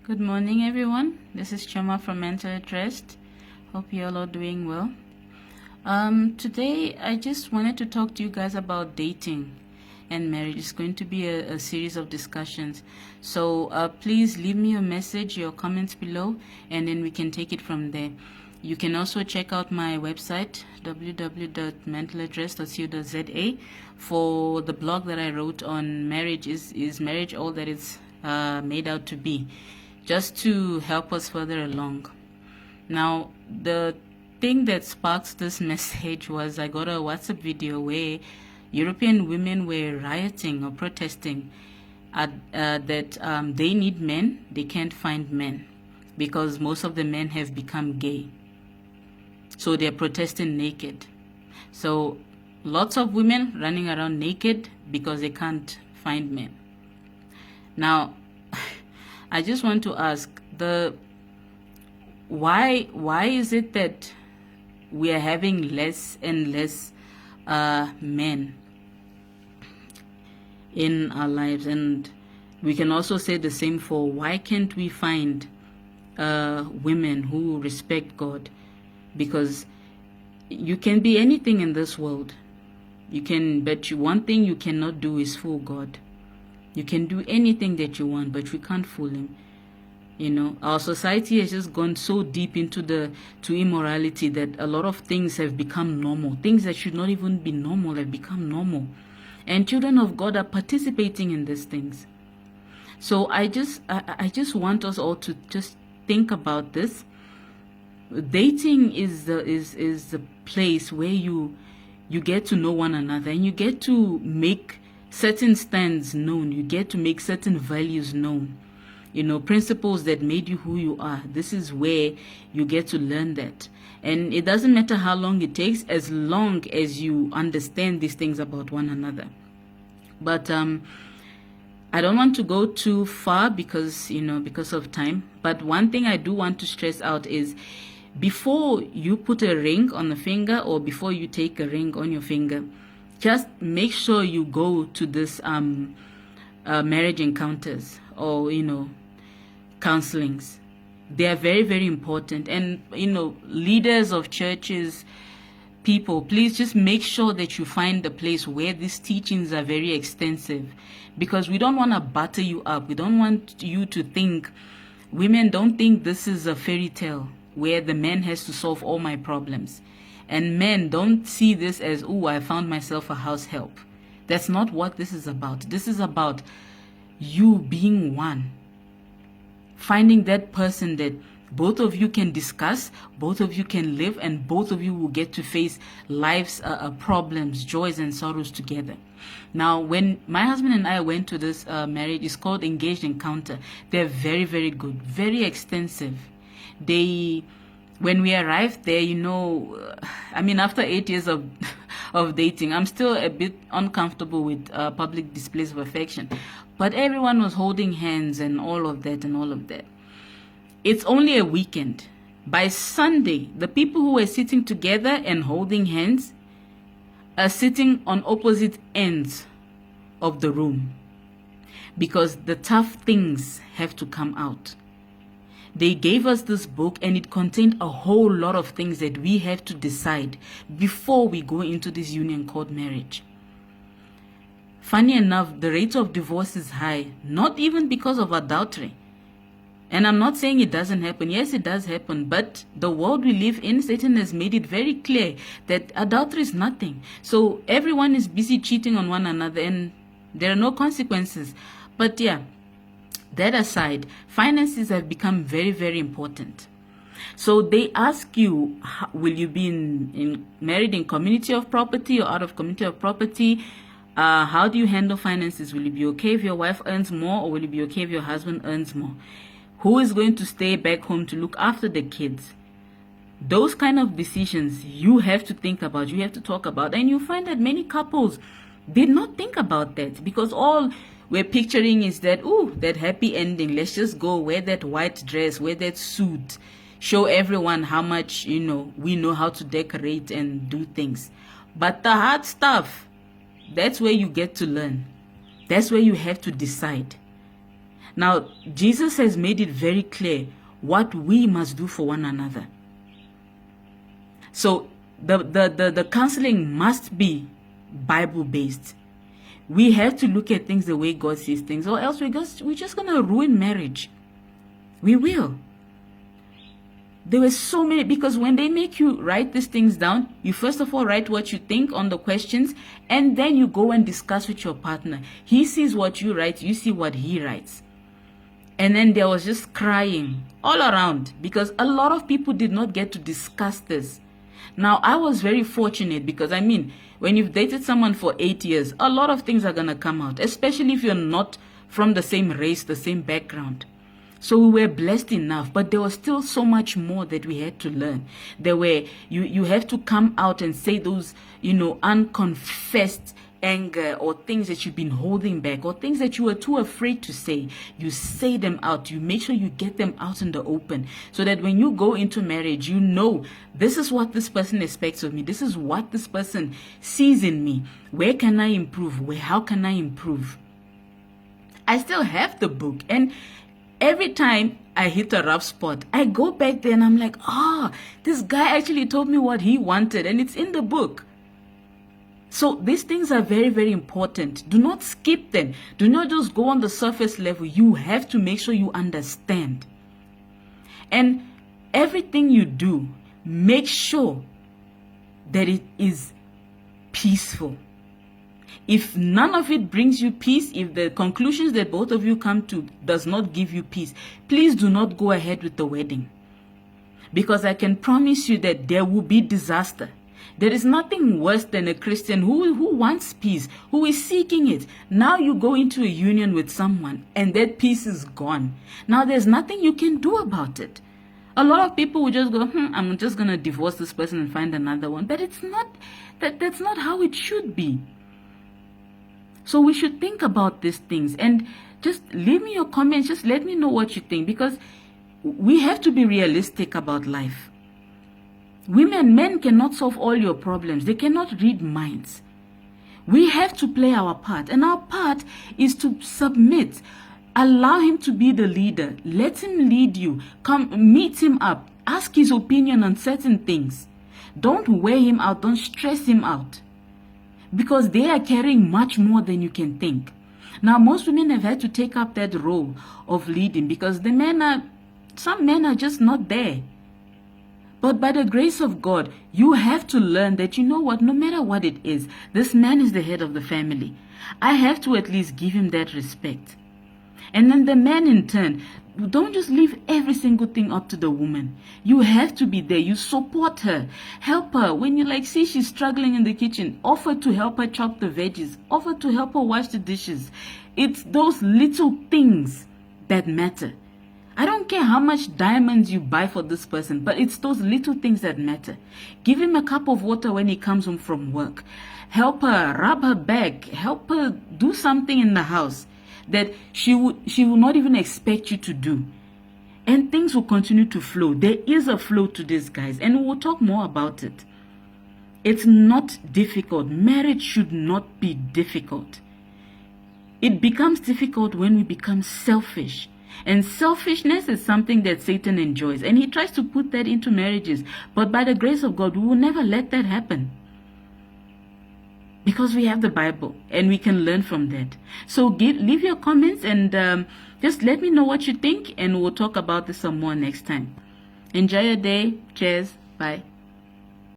Good morning, everyone. This is Choma from Mental at Rest. Hope you all are doing well. Today, I just wanted to talk to you guys about dating and marriage. It's going to be a series of discussions. So please leave me your message, your comments below, and then we can take it from there. You can also check out my website, www.mentaladdress.co.za, for the blog that I wrote on marriage. Is marriage all that it's made out to be? Just to help us further along. Now, the thing that sparked this message was I got a WhatsApp video where European women were rioting or protesting that they need men, they can't find men because most of the men have become gay. So they're protesting naked. So lots of women running around naked because they can't find men. Now, I just want to ask why is it that we are having less and less men in our lives? And we can also say the same for why can't we find women who respect God? Because you can be anything in this world. You can, but one thing you cannot do is fool God. You can do anything that you want, but we can't fool him. You know, our society has just gone so deep into immorality that a lot of things have become normal. Things that should not even be normal have become normal. And children of God are participating in these things. So I just want us all to just think about this. Dating is the place where you get to know one another and you get to make certain stands known. You get to make certain values known. You know, principles that made you who you are. This is where you get to learn that. And it doesn't matter how long it takes, as long as you understand these things about one another. But I don't want to go too far because of time. But one thing I do want to stress out is, before you put a ring on the finger or before you take a ring on your finger, just make sure you go to this marriage encounters or counselings. They are very, very important. And leaders of churches, people, please just make sure that you find a place where these teachings are very extensive, because we don't want to butter you up. We don't want you to think, women, don't think this is a fairy tale where the man has to solve all my problems. And men, don't see this as, oh, I found myself a house help. That's not what this is about. This is about you being one. Finding that person that both of you can discuss, both of you can live, and both of you will get to face life's problems, joys, and sorrows together. Now, when my husband and I went to this marriage, it's called Engaged Encounter. They're very, very good, very extensive. When we arrived there, after 8 years of dating, I'm still a bit uncomfortable with public displays of affection. But everyone was holding hands and all of that. It's only a weekend. By Sunday, the people who were sitting together and holding hands are sitting on opposite ends of the room, because the tough things have to come out. They gave us this book and it contained a whole lot of things that we have to decide before we go into this union called marriage. Funny enough, the rate of divorce is high, not even because of adultery. And I'm not saying it doesn't happen. Yes, it does happen. But the world we live in, Satan has made it very clear that adultery is nothing. So everyone is busy cheating on one another and there are no consequences. But yeah, that aside, finances have become very, very important. So they ask you, will you be married in community of property or out of community of property? How do you handle finances? Will you be okay if your wife earns more, or will you be okay if your husband earns more? Who is going to stay back home to look after the kids? Those kind of decisions you have to think about, you have to talk about. And you find that many couples did not think about that, because all we're picturing is that, that happy ending. Let's just go wear that white dress, wear that suit, show everyone how much, we know how to decorate and do things. But the hard stuff, that's where you get to learn. That's where you have to decide. Now, Jesus has made it very clear what we must do for one another. So the counseling must be Bible-based. We have to look at things the way God sees things, or else we're just going to ruin marriage. We will. There were so many, because when they make you write these things down, you first of all write what you think on the questions, and then you go and discuss with your partner. He sees what you write, you see what he writes. And then there was just crying all around, because a lot of people did not get to discuss this. Now, I was very fortunate, because I mean, when you've dated someone for 8 years, a lot of things are going to come out, especially if you're not from the same race, the same background. So we were blessed enough, but there was still so much more that we had to learn. There were, you have to come out and say those, unconfessed anger or things that you've been holding back or things that you were too afraid to say. You say them out. You make sure you get them out in the open, so that when you go into marriage, you know, this is what this person expects of me. This is what this person sees in me. Where can I improve? How can I improve? I still have the book, and every time I hit a rough spot, I go back there and I'm like, this guy actually told me what he wanted, and it's in the book. So these things are very, very important. Do not skip them. Do not just go on the surface level. You have to make sure you understand. And everything you do, make sure that it is peaceful. If none of it brings you peace, if the conclusions that both of you come to does not give you peace, please do not go ahead with the wedding. Because I can promise you that there will be disaster. There is nothing worse than a Christian who wants peace, who is seeking it. Now you go into a union with someone and that peace is gone. Now there's nothing you can do about it. A lot of people will just go, I'm just going to divorce this person and find another one. But it's not, that's not how it should be. So we should think about these things, and just leave me your comments. Just let me know what you think, because we have to be realistic about life. Men cannot solve all your problems. They cannot read minds. We have to play our part, and our part is to submit. Allow him to be the leader. Let him lead you. Come meet him up. Ask his opinion on certain things. Don't wear him out. Don't stress him out, because they are carrying much more than you can think. Now, most women have had to take up that role of leading, because some men are just not there. But by the grace of God, you have to learn that, you know what, no matter what it is, this man is the head of the family. I have to at least give him that respect. And then the man in turn, don't just leave every single thing up to the woman. You have to be there. You support her. Help her. When you see she's struggling in the kitchen, offer to help her chop the veggies. Offer to help her wash the dishes. It's those little things that matter. I don't care how much diamonds you buy for this person, but it's those little things that matter. Give him a cup of water when he comes home from work. Help her, rub her back. Help her do something in the house that she will not even expect you to do. And things will continue to flow. There is a flow to this, guys, and we'll talk more about it. It's not difficult. Marriage should not be difficult. It becomes difficult when we become selfish. And selfishness is something that Satan enjoys, and he tries to put that into marriages. But by the grace of God, we will never let that happen, because we have the Bible and we can learn from that. So leave your comments, and just let me know what you think, and we'll talk about this some more next time. Enjoy your day. Cheers. Bye.